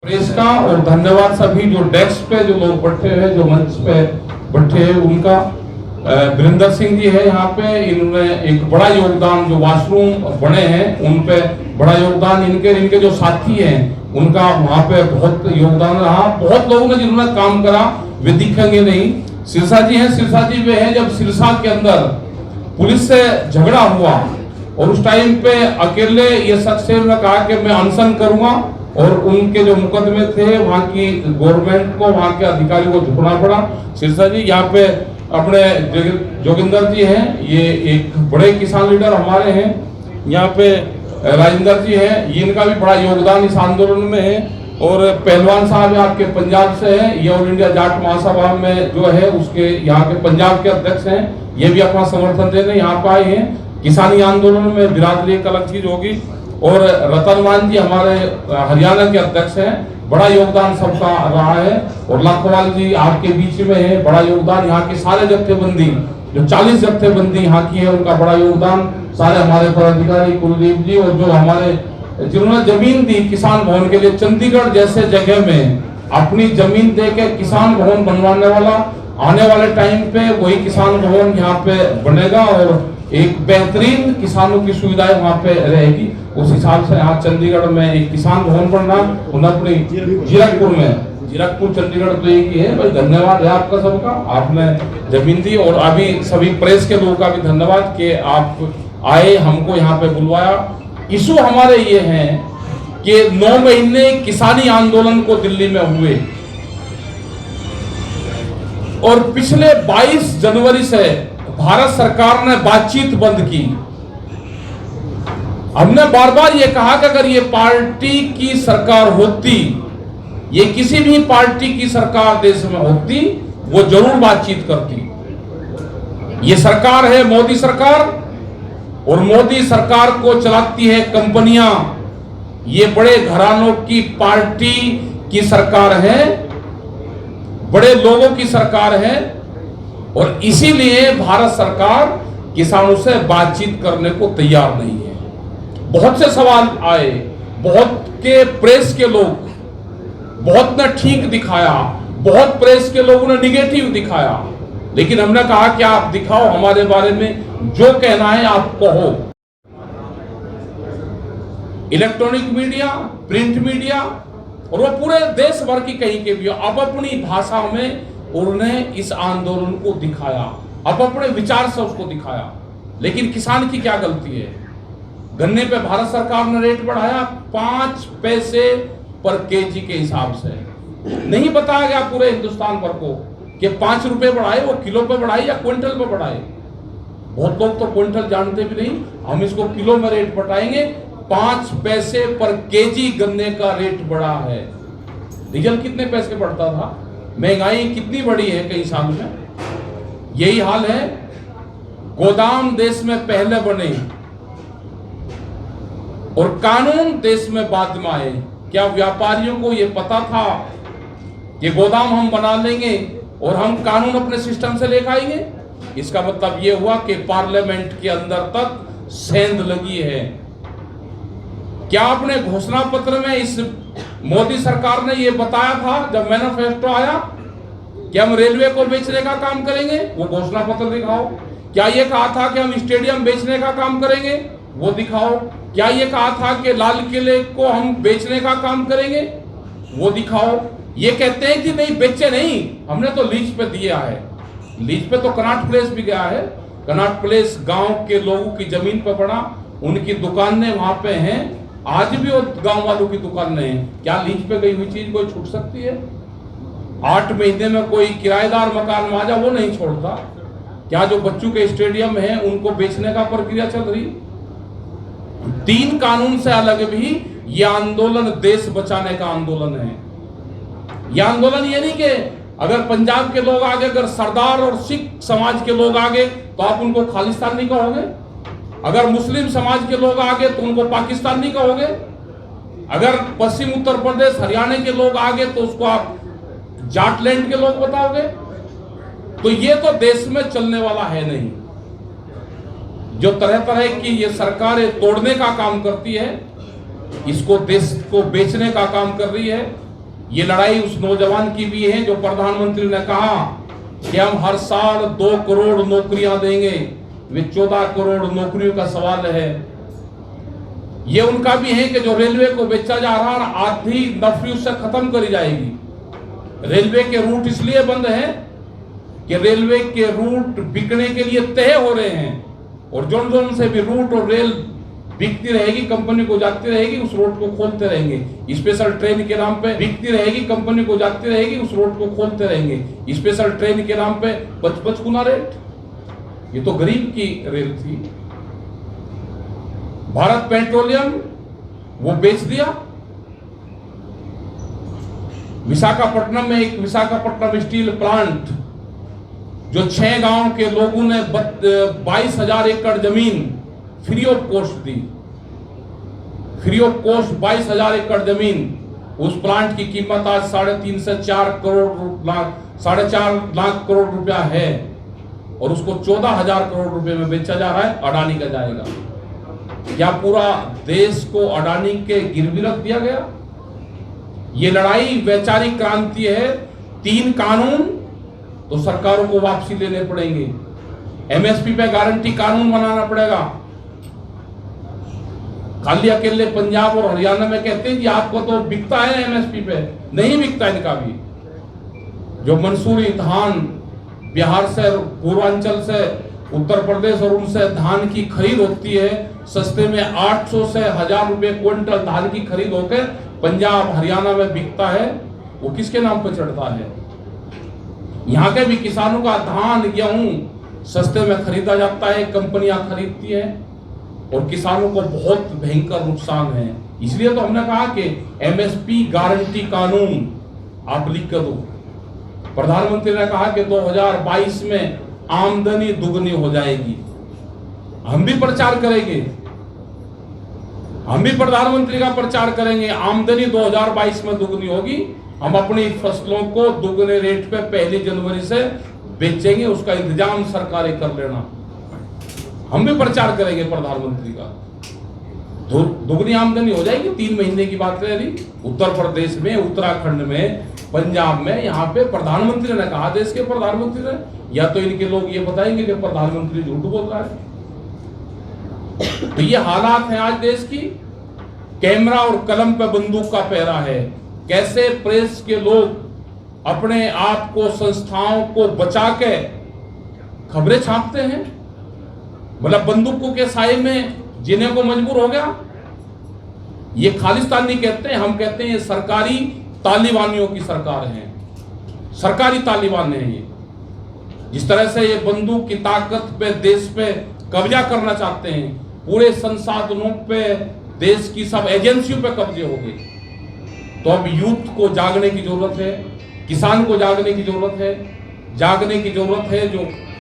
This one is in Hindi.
प्रेस का और धन्यवाद सभी जो डेस्क पे जो लोग बैठे हैं, जो मंच पे बैठे हैं उनका। वीरेंद्र सिंह जी है यहाँ पे, इन्होंने एक बड़ा योगदान, जो वॉशरूम बने हैं उन पे बड़ा योगदान, इनके जो साथी हैं उनका वहाँ पे बहुत योगदान रहा। बहुत लोगों ने जिन्होंने काम करा वे दिखेंगे नहीं। सिरसा जी हैं, सिरसा जी वे हैं जब सिरसा के अंदर पुलिस से झगड़ा हुआ और उस टाइम पे अकेले ये शख्स ने कहा कि मैं अनशन करूंगा, और उनके जो मुकदमे थे वहाँ की गवर्नमेंट को, वहाँ के अधिकारी को झुकना पड़ा। सिरसा जी यहाँ पे अपने जोगिंदर जी हैं, ये एक बड़े किसान लीडर हमारे हैं। यहाँ पे राजेंद्र जी हैं, इनका भी बड़ा योगदान इस आंदोलन में है। और पहलवान साहब आपके पंजाब से हैं, ये ऑल इंडिया जाट महासभा में जो है उसके यहाँ के पंजाब के अध्यक्ष हैं, ये भी अपना समर्थन देने यहाँ पे आए हैं। किसानी आंदोलन में बिरादरी एक अलग चीज होगी। और रतनमान जी हमारे हरियाणा के अध्यक्ष हैं, बड़ा योगदान सबका रहा है। और लाखोवाल जी आपके बीच में है, बड़ा योगदान। यहाँ के सारे जत्थेबंदी, जो 40 जत्थेबंदी यहाँ की है, उनका बड़ा योगदान। सारे हमारे पदाधिकारी कुलदीप जी, और जो हमारे जिन्होंने जमीन दी किसान भवन के लिए, चंडीगढ़ जैसे जगह में अपनी जमीन दे के किसान भवन बनवाने वाला, आने वाले टाइम पे वही किसान भवन यहाँ पे बनेगा और एक बेहतरीन किसानों की सुविधाएं वहाँ पे रहेगी। उस हिसाब से यहाँ चंडीगढ़ में एक किसान भवन बनना, उन्हें अपनी जीरकपुर में, जीरकपुर चंडीगढ़ तो एक ही है भाई। धन्यवाद है आपका सबका, आपने जमीन दी। और अभी सभी प्रेस के लोगों का भी धन्यवाद कि आप आए, हमको यहाँ पे बुलवाया। इशू हमारे ये हैं कि 9 महीने किसानी आंदोलन को दिल्ली में हुए और पिछले 22 जनवरी से भारत सरकार ने बातचीत बंद की। हमने बार बार ये कहा कि अगर ये पार्टी की सरकार होती, ये किसी भी पार्टी की सरकार देश में होती, वो जरूर बातचीत करती। ये सरकार है मोदी सरकार, और मोदी सरकार को चलाती है कंपनियां। ये बड़े घरानों की पार्टी की सरकार है, बड़े लोगों की सरकार है, और इसीलिए भारत सरकार किसानों से बातचीत करने को तैयार नहीं है। बहुत से सवाल आए, बहुत के प्रेस के लोग, बहुत ने ठीक दिखाया, बहुत प्रेस के लोगों ने निगेटिव दिखाया, लेकिन हमने कहा कि आप दिखाओ हमारे बारे में, जो कहना है आप कहो। इलेक्ट्रॉनिक मीडिया, प्रिंट मीडिया, और वो पूरे देश भर की कहीं के भी अब अपनी भाषा में उन्होंने इस आंदोलन को दिखाया, अब अपने विचार से उसको दिखाया। लेकिन किसान की क्या गलती है? गन्ने पे भारत सरकार ने रेट बढ़ाया 5 पैसे पर केजी के हिसाब से। नहीं बताया गया पूरे हिंदुस्तान भर को कि 5 रुपए बढ़ाए, वो किलो पे बढ़ाए या क्विंटल पे बढ़ाए। बहुत लोग तो क्विंटल जानते भी नहीं, हम इसको किलो में रेट बढ़ाएंगे। 5 पैसे पर केजी गन्ने का रेट बढ़ा है। डीजल कितने पैसे बढ़ता था? महंगाई कितनी बढ़ी है कई साल में। यही हाल है। गोदाम देश में पहले बने और कानून देश में बाद में आए। क्या व्यापारियों को यह पता था कि गोदाम हम बना लेंगे और हम कानून अपने सिस्टम से लेकर आएंगे? इसका मतलब यह हुआ कि पार्लियामेंट के अंदर तक सेंध लगी है। क्या अपने घोषणा पत्र में इस मोदी सरकार ने यह बताया था जब मैनिफेस्टो आया कि हम रेलवे को बेचने का काम करेंगे? वो घोषणा पत्र दिखाओ। क्या यह कहा था कि हम स्टेडियम बेचने का काम करेंगे? वो दिखाओ। क्या यह कहा था कि लाल किले को हम बेचने का काम करेंगे? वो दिखाओ। ये कहते हैं कि नहीं बेचे नहीं, हमने तो लीज पे दिया है। लीज पे तो कनॉट प्लेस भी गया है। कनॉट प्लेस गांव के लोगों की जमीन पर पड़ा, उनकी दुकानें वहां पे हैं, आज भी वो गांव वालों की दुकानें हैं। क्या लीज पे गई हुई चीज कोई छूट सकती है? 8 महीने में कोई किराएदार मकान माजा वो नहीं छोड़ता। क्या जो बच्चों के स्टेडियम है उनको बेचने का प्रक्रिया चल रही? 3 कानून से अलग भी ये आंदोलन देश बचाने का आंदोलन है। यह आंदोलन ये नहीं कि अगर पंजाब के लोग आगे, अगर सरदार और सिख समाज के लोग आगे तो आप उनको खालिस्तानी कहोगे? अगर मुस्लिम समाज के लोग आगे तो उनको पाकिस्तानी कहोगे? अगर पश्चिम उत्तर प्रदेश हरियाणा के लोग आगे तो उसको आप जाटलैंड के लोग बताओगे? तो ये तो देश में चलने वाला है नहीं। जो तरह तरह की ये सरकारें तोड़ने का काम करती है, इसको देश को बेचने का काम कर रही है, ये लड़ाई उस नौजवान की भी है जो प्रधानमंत्री ने कहा कि हम हर साल 2 करोड़ नौकरियां देंगे। वे 14 करोड़ नौकरियों का सवाल है। ये उनका भी है कि जो रेलवे को बेचा जा रहा है, आधी नफरी उससे खत्म करी जाएगी। रेलवे के रूट इसलिए बंद है कि रेलवे के रूट बिकने के लिए तय हो रहे हैं, और जोन जोन से भी रूट और रेल बिकती रहेगी, कंपनी को जाती रहेगी, उस रोड को खोलते रहेंगे। स्पेशल ट्रेन के नाम पे बिकती रहेगी, कंपनी को जाती रहेगी, उस रोड को खोलते रहेंगे। स्पेशल ट्रेन के नाम पे 55 गुना रेट। ये तो गरीब की रेल थी। भारत पेट्रोलियम वो बेच दिया। विशाखापट्टनम में एक विशाखापट्टनम स्टील प्लांट जो 6 गांव के लोगों ने 22,000 एकड़ जमीन free of cost the. Free of cost 22,000 एकड़ जमीन। उस प्लांट की कीमत आज 3.5 से 4 लाख करोड़ रुपया है, और उसको 14,000 करोड़ रुपए में बेचा जा रहा है। अडानी का जाएगा। क्या पूरा देश को अडानी के गिरवी रख दिया गया? ये लड़ाई वैचारिक क्रांति है। 3 कानून तो सरकारों को वापसी लेने पड़ेंगे। एमएसपी पे गारंटी कानून बनाना पड़ेगा। खाली अकेले पंजाब और हरियाणा में कहते हैं कि आपको तो बिकता है एमएसपी पे, नहीं बिकता इनका भी। जो मंसूरी धान बिहार से, पूर्वांचल से, उत्तर प्रदेश और उनसे धान की खरीद होती है, सस्ते में 800 से 1000 रुपए क्विंटल धान की खरीद होकर पंजाब हरियाणा में बिकता है, वो किसके नाम पर चढ़ता है? यहाँ के भी किसानों का धान गेहूं सस्ते में खरीदा जाता है, कंपनियां खरीदती है, और किसानों को बहुत भयंकर नुकसान है। इसलिए तो हमने कहा कि एमएसपी गारंटी कानून आप लिख कर दो। प्रधानमंत्री ने कहा कि 2022 में आमदनी दुगनी हो जाएगी। हम भी प्रचार करेंगे, हम भी प्रधानमंत्री का प्रचार करेंगे। आमदनी 2022 में दुगनी होगी। हम अपनी फसलों को दुगने रेट पे 1 जनवरी से बेचेंगे, उसका इंतजाम सरकारें कर लेना। हम भी प्रचार करेंगे प्रधानमंत्री का। दुगनी आमदनी हो जाएगी। 3 महीने की बात है रही। उत्तर प्रदेश में, उत्तराखंड में, पंजाब में, यहाँ पे प्रधानमंत्री ने कहा, देश के प्रधानमंत्री ने। या तो इनके लोग ये बताएंगे कि प्रधानमंत्री झूठ बोल रहा है। तो ये हालात है आज देश की। कैमरा और कलम पे बंदूक का पहरा है। कैसे प्रेस के लोग अपने आप को, संस्थाओं को बचा के खबरें छापते हैं। मतलब बंदूकों के साए में जीने को मजबूर हो गया। ये खालिस्तानी कहते हैं, हम कहते हैं ये सरकारी तालिबानियों की सरकार है। सरकारी तालिबान है ये। जिस तरह से ये बंदूक की ताकत पे देश पे कब्जा करना चाहते हैं, पूरे संसाधनों पे, देश की सब एजेंसियों पे कब्जे हो गए। तो अब यूथ को जागने की जरूरत है, किसान को जागने की जरूरत है, जागने की जरूरत है। जो